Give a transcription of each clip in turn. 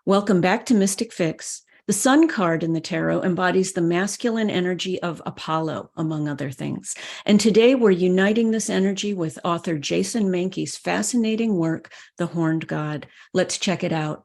Welcome back to Mystic Fix. The Sun card in the tarot embodies the masculine energy of Apollo, among other things. And today we're uniting this energy with author Jason Mankey's fascinating work, The Horned God. Let's check it out.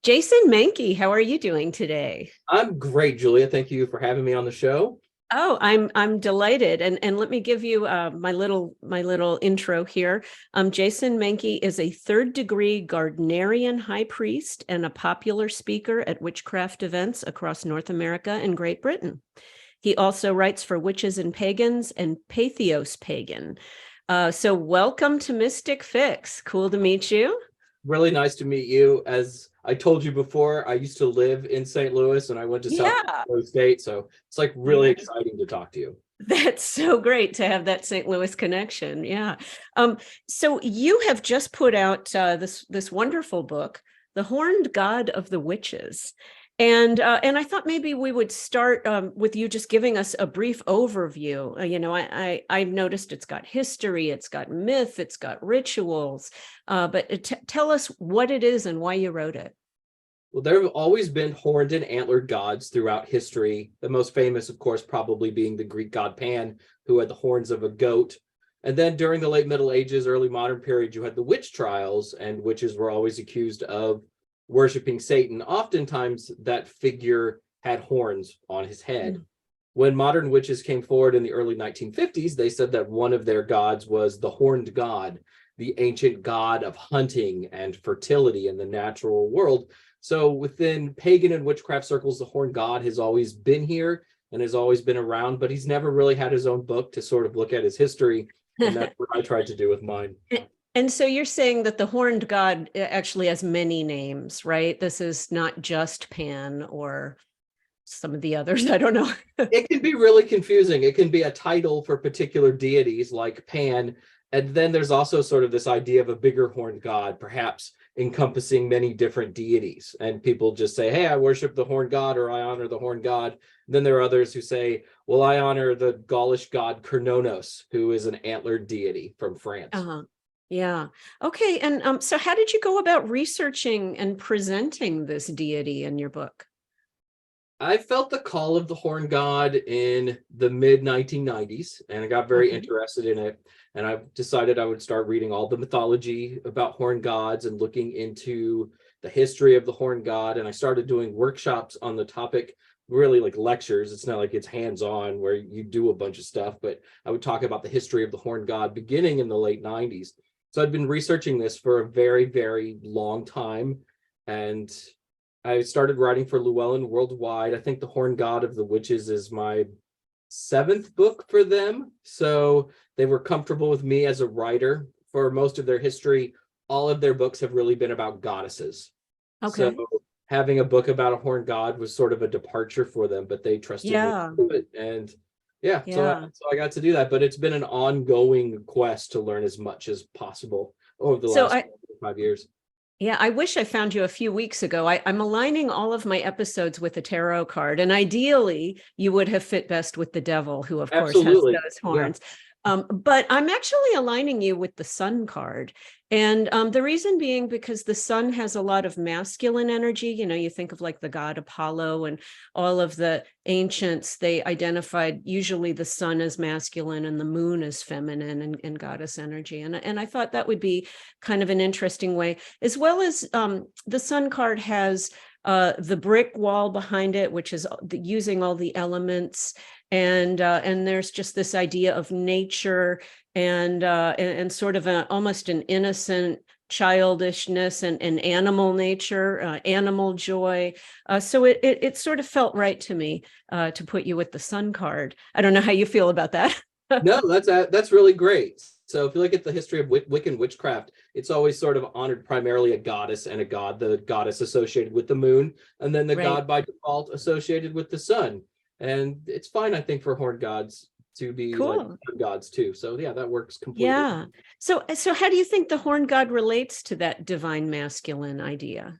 Jason Mankey, how are you doing today? I'm great, Julia. Thank you for having me on the show. Oh, I'm delighted, and let me give you my little intro here. Jason Mankey is a third-degree Gardnerian high priest and a popular speaker at witchcraft events across North America and Great Britain. He also writes for Witches and Pagans and Pathos Pagan. So welcome to Mystic Fix. Cool to meet you. Really nice to meet you. As I told you before, I used to live in St. Louis and I went to South Carolina State. So it's like really exciting to talk to you. That's so great to have that St. Louis connection. Yeah. So you have just put out this wonderful book, The Horned God of the Witches. And I thought maybe we would start with you just giving us a brief overview. I've noticed it's got history, it's got myth, it's got rituals. But tell us what it is and why you wrote it. Well, there have always been horned and antlered gods throughout history. The most famous, of course, probably being the Greek god Pan, who had the horns of a goat. And then during the late Middle Ages, early modern period, you had the witch trials, and witches were always accused of worshiping Satan. Oftentimes that figure had horns on his head. When modern witches came forward in the early 1950s, they said that one of their gods was the horned god, the ancient god of hunting and fertility in the natural world. So within pagan and witchcraft circles, the horned god has always been here and has always been around, but he's never really had his own book to sort of look at his history. And that's what I tried to do with mine. And so you're saying that the horned god actually has many names, right? This is not just Pan or some of the others. I don't know. It can be really confusing. It can be a title for particular deities like Pan. And then there's also sort of this idea of a bigger horned god, perhaps encompassing many different deities. And people just say, hey, I worship the horned god, or I honor the horned god. And then there are others who say, well, I honor the Gaulish god Cernunnos, who is an antlered deity from France. Yeah. Okay. And so how did you go about researching and presenting this deity in your book? I felt the call of the horn god in the mid 1990s, and I got very interested in it. And I decided I would start reading all the mythology about horn gods and looking into the history of the horn god. And I started doing workshops on the topic, really like lectures. It's not like it's hands-on where you do a bunch of stuff, but I would talk about the history of the horn god beginning in the late 90s. So I'd been researching this for a very, very long time. And I started writing for Llewellyn Worldwide. I think The Horned God of the Witches is my 7th book for them. So they were comfortable with me as a writer. For most of their history, all of their books have really been about goddesses. So having a book about a horned god was sort of a departure for them, but they trusted me to do it. And so I got to do that. But it's been an ongoing quest to learn as much as possible over the last 5 years. Yeah, I wish I found you a few weeks ago. I'm aligning all of my episodes with a tarot card, and ideally you would have fit best with the devil, who of course has those horns. But I'm actually aligning you with the sun card. And the reason being because the sun has a lot of masculine energy. You know, you think of like the god Apollo and all of the ancients, they identified usually the sun as masculine and the moon as feminine and goddess energy. And I thought that would be kind of an interesting way, as well as the sun card has the brick wall behind it, which is using all the elements. And there's just this idea of nature and sort of almost an innocent childishness and animal nature, animal joy. So it sort of felt right to me to put you with the sun card. I don't know how you feel about that. No, that's really great. So if you look at the history of Wiccan witchcraft, it's always sort of honored primarily a goddess and a god, the goddess associated with the moon, and then the god by default associated with the sun. And it's fine, I think, for horned gods to be like gods too. So yeah, that works completely. Yeah. So how do you think the horned god relates to that divine masculine idea?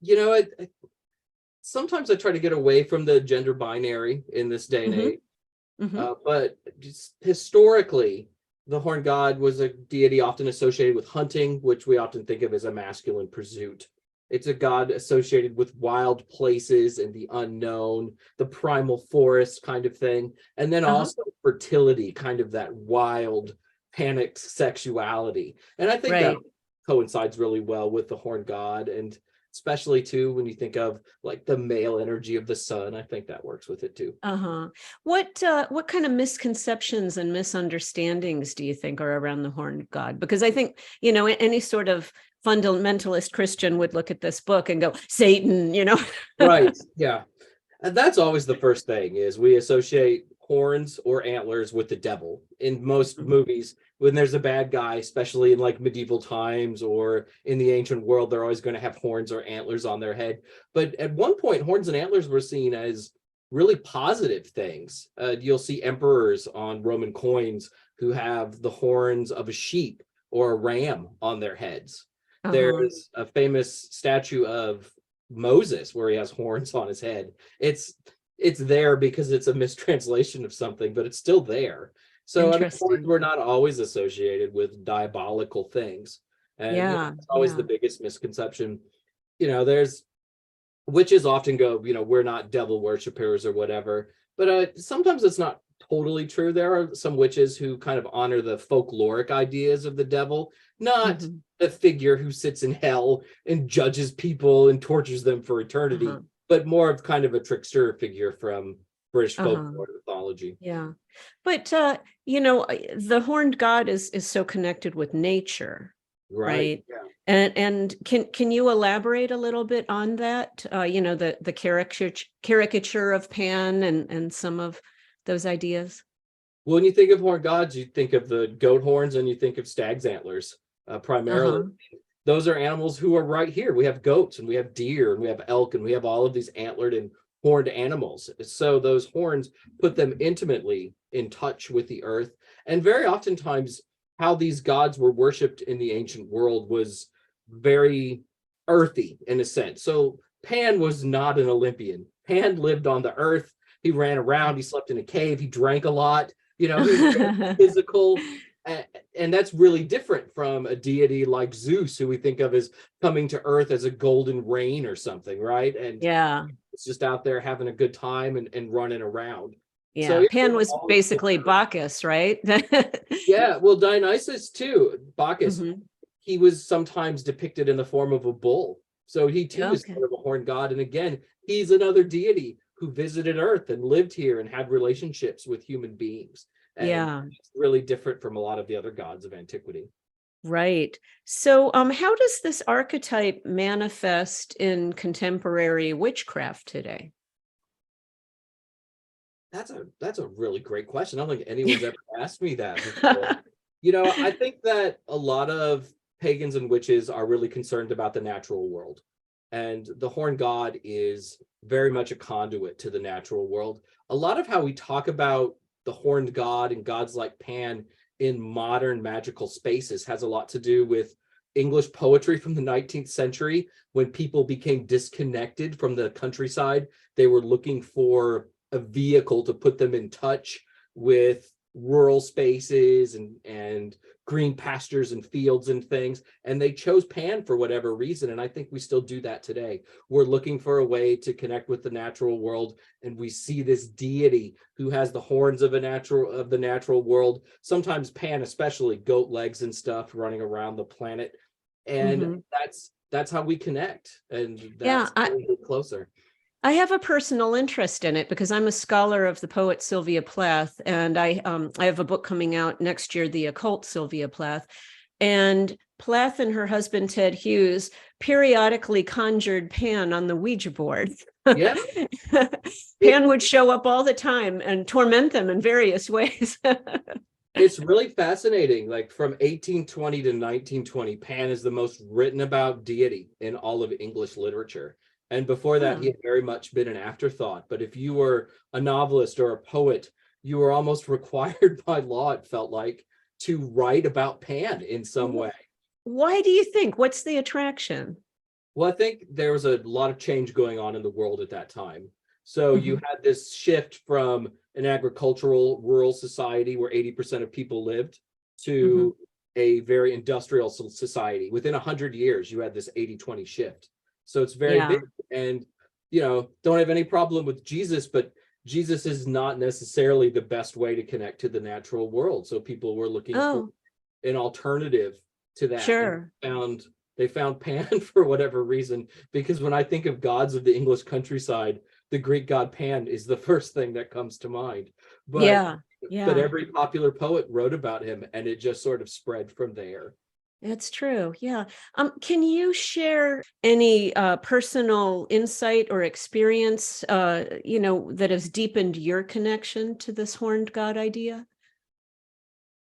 You know, sometimes I try to get away from the gender binary in this day and age. But just historically, the horned god was a deity often associated with hunting, which we often think of as a masculine pursuit. It's a god associated with wild places and the unknown, the primal forest kind of thing. And then Uh-huh. also fertility, kind of that wild, panicked sexuality. And I think that Right. coincides really well with the horned god. And especially too, when you think of like the male energy of the sun, I think that works with it too. Uh-huh. What kind of misconceptions and misunderstandings do you think are around the horned god? Because I think, any sort of fundamentalist Christian would look at this book and go, Satan, Right. Yeah. And that's always the first thing is we associate horns or antlers with the devil. In most Mhm. movies, when there's a bad guy, especially in like medieval times or in the ancient world, they're always going to have horns or antlers on their head. But at one point, horns and antlers were seen as really positive things. You'll see emperors on Roman coins who have the horns of a sheep or a ram on their heads. Uh-huh. There's a famous statue of Moses where he has horns on his head. It's it's there because it's a mistranslation of something, but it's still there. So I mean, horns Interesting. were not always associated with diabolical things, and Yeah, it's always the yeah. biggest misconception. There's witches often go, we're not devil worshippers or whatever, but sometimes it's not totally true. There are some witches who kind of honor the folkloric ideas of the devil, not Mhm. a figure who sits in hell and judges people and tortures them for eternity, Uh-huh. but more of kind of a trickster figure from British Uh-huh. folklore mythology. Yeah. But the horned god is so connected with nature, Right. right? Yeah. And can you elaborate a little bit on that? The caricature of Pan and some of those ideas. When you think of horned gods, you think of the goat horns and you think of stag's antlers, primarily. Uh-huh. Those are animals who are right here. We have goats and we have deer and we have elk and we have all of these antlered and horned animals. So those horns put them intimately in touch with the earth. And very oftentimes, how these gods were worshipped in the ancient world was very earthy in a sense. So Pan was not an Olympian. Pan lived on the earth. He ran around. He slept in a cave. He drank a lot. He was very physical, and that's really different from a deity like Zeus, who we think of as coming to Earth as a golden rain or something, right? And Yeah. it's just out there having a good time and running around. So Yeah. yeah, Pan was all basically Bacchus, right? yeah. Well, Dionysus too, Bacchus, Hmm. he was sometimes depicted in the form of a bull. So he too is Okay. sort of a horned god. And again, he's another deity who visited Earth and lived here and had relationships with human beings. And Yeah. it's really different from a lot of the other gods of antiquity. Right. So, how does this archetype manifest in contemporary witchcraft today? That's a really great question. I don't think anyone's ever asked me that before. I think that a lot of pagans and witches are really concerned about the natural world. And the horn god is very much a conduit to the natural world. A lot of how we talk about the horned god and gods like Pan in modern magical spaces has a lot to do with English poetry from the 19th century. When people became disconnected from the countryside, they were looking for a vehicle to put them in touch with rural spaces and green pastures and fields and things, and they chose Pan for whatever reason. And I think we still do that today. We're looking for a way to connect with the natural world, and we see this deity who has the horns of the natural world, sometimes Pan, especially goat legs and stuff, running around the planet. And Hmm. that's how we connect, and Yeah, that's how we get closer. I have a personal interest in it because I'm a scholar of the poet Sylvia Plath, and I have a book coming out next year, The Occult Sylvia Plath. And Plath and her husband Ted Hughes periodically conjured Pan on the Ouija board. Yeah. Pan would show up all the time and torment them in various ways. It's really fascinating. Like from 1820 to 1920, Pan is the most written about deity in all of English literature. And before that, he Hmm. had very much been an afterthought. But if you were a novelist or a poet, you were almost required by law, it felt like, to write about Pan in some way. Why do you think? What's the attraction? Well, I think there was a lot of change going on in the world at that time. So you Mhm. had this shift from an agricultural rural society where 80% of people lived to a very industrial society. Within 100 years, you had this 80-20 shift. So it's very big. And, don't have any problem with Jesus, but Jesus is not necessarily the best way to connect to the natural world. So people were looking for an alternative to that. Sure. And they found Pan for whatever reason, because when I think of gods of the English countryside, the Greek god Pan is the first thing that comes to mind. But every popular poet wrote about him, and it just sort of spread from there. That's true. Yeah. Can you share any personal insight or experience, that has deepened your connection to this horned god idea?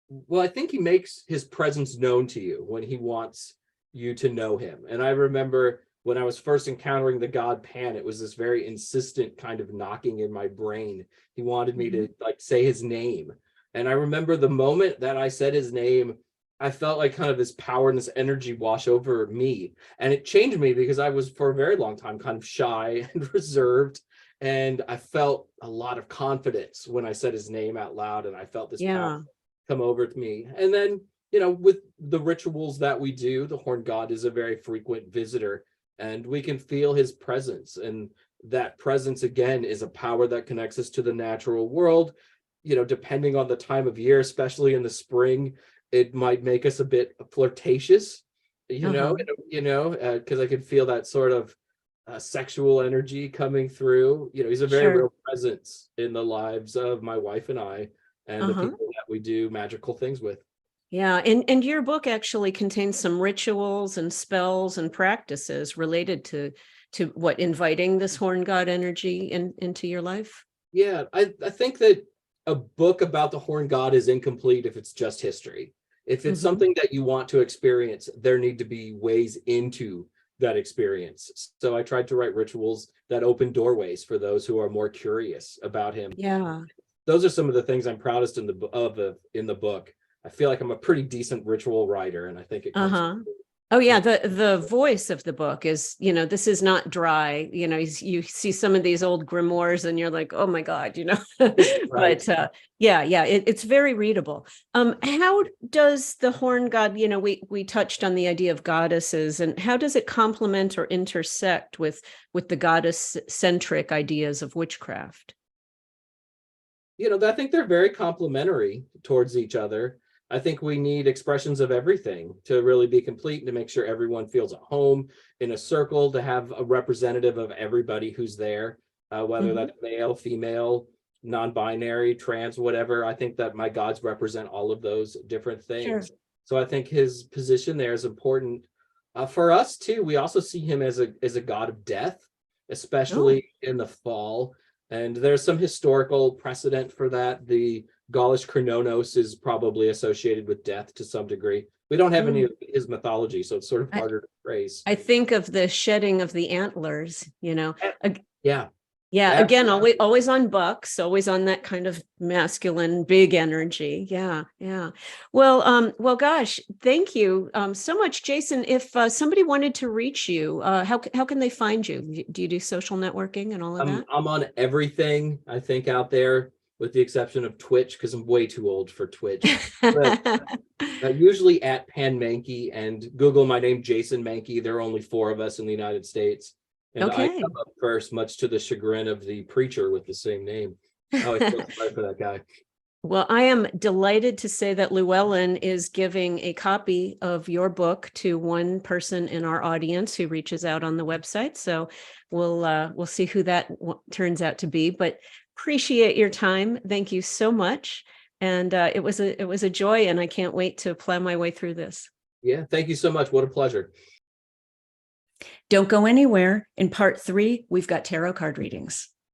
Well, I think he makes his presence known to you when he wants you to know him. And I remember when I was first encountering the god Pan, it was this very insistent kind of knocking in my brain. He wanted me to say his name. And I remember the moment that I said his name, I felt like kind of this power and this energy wash over me. And it changed me, because I was for a very long time kind of shy and reserved. And I felt a lot of confidence when I said his name out loud, and I felt this power come over to me. And then, with the rituals that we do, the horned god is a very frequent visitor, and we can feel his presence. And that presence, again, is a power that connects us to the natural world. Depending on the time of year, especially in the spring, it might make us a bit flirtatious, because I can feel that sort of sexual energy coming through. He's a very real presence in the lives of my wife and I, and the people that we do magical things with. Yeah, and your book actually contains some rituals and spells and practices related to what, inviting this horned god energy into your life. Yeah, I think that a book about the horned god is incomplete if it's just history. If it's something that you want to experience, there need to be ways into that experience. So I tried to write rituals that open doorways for those who are more curious about him. Yeah. Those are some of the things I'm proudest in the book. I feel like I'm a pretty decent ritual writer, and I think it comes. Oh yeah, the voice of the book is, this is not dry. You see some of these old grimoires and you're like, oh my God, but it's very readable. How does the horn god, we touched on the idea of goddesses, and how does it complement or intersect with the goddess centric ideas of witchcraft? I think they're very complementary towards each other. I think we need expressions of everything to really be complete, and to make sure everyone feels at home in a circle, to have a representative of everybody who's there, whether that's male, female, non-binary, trans, whatever. I think that my gods represent all of those different things. Sure. So I think his position there is important. For us too, we also see him as a god of death, especially in the fall. And there's some historical precedent for that. The Gaulish Chrononos is probably associated with death to some degree. We don't have any of his mythology, so it's sort of harder to trace. I think of the shedding of the antlers, Yeah. Yeah. Again, always on bucks, always on that kind of masculine, big energy. Yeah. Yeah. Well, gosh, thank you so much, Jason. If somebody wanted to reach you, how can they find you? Do you do social networking and all of that? I'm on everything, I think, out there, with the exception of Twitch, because I'm way too old for Twitch. But usually at Pan Mankey, and Google my name, Jason Mankey. There are only 4 of us in the United States. And I come up first, much to the chagrin of the preacher with the same name. Oh, I feel sorry for that guy. Well, I am delighted to say that Llewellyn is giving a copy of your book to one person in our audience who reaches out on the website. So we'll see who that turns out to be. But appreciate your time. Thank you so much. And it was a joy, and I can't wait to plow my way through this. Yeah, thank you so much. What a pleasure. Don't go anywhere. In part 3, we've got tarot card readings.